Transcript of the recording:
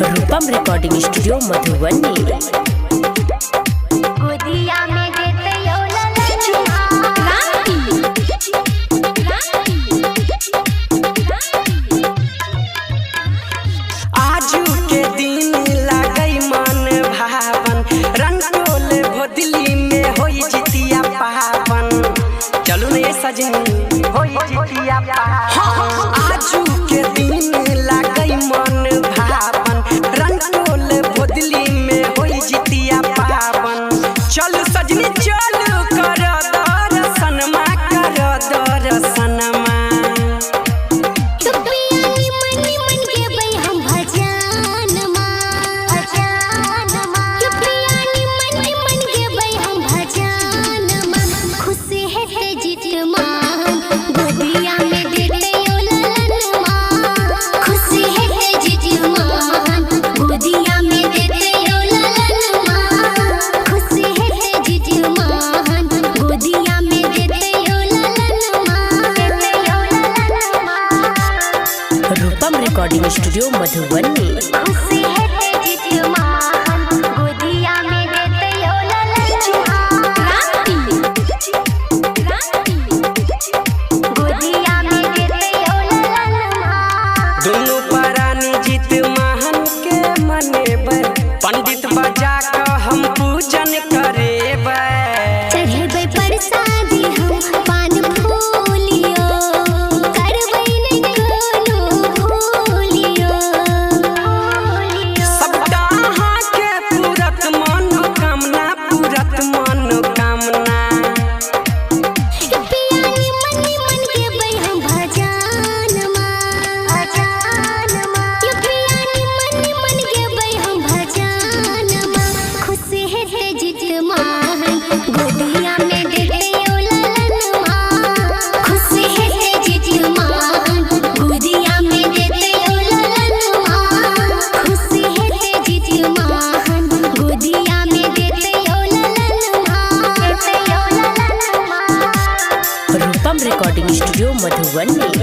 रूपम recording studio Madhubani. आजू के दिन लागई मन भावन, रंगोले भोदली में होई जितिया पावन। चलू ने सजनी होई जितिया पावन। आजू के दिन लागई मन भावन, रंगोले भोदली में होई जितिया पावन। चल सजनी चल कर दर्शनमा, कर दर्शनमा। रूपम रिकॉर्डिंग स्टूडियो मधुबनी। दोनों परानी जीत महान के मनेबै, पंडित बजा कर हम पूजन करेबै। चढ़ेबै प्रसादी हम पान फूलियो, करबै नै कोनो भूलियो। सबटा अहाँ के पूरत मनोकामना, पूरत मनोकामना। पियानी मनी मन के बै हम भजनमा, पियानी मनी मन के बै हम भजनमा। खुश हेतै जित महान, गोदिया में देतै ललनमा। खुश हेतै जित महान, गोदिया में देतै ललनमा। खुश हेतै जित महान, गोदिया में देतै ललनमा। रूपम रिकॉर्डिंग स्टूडियो मधुबनी।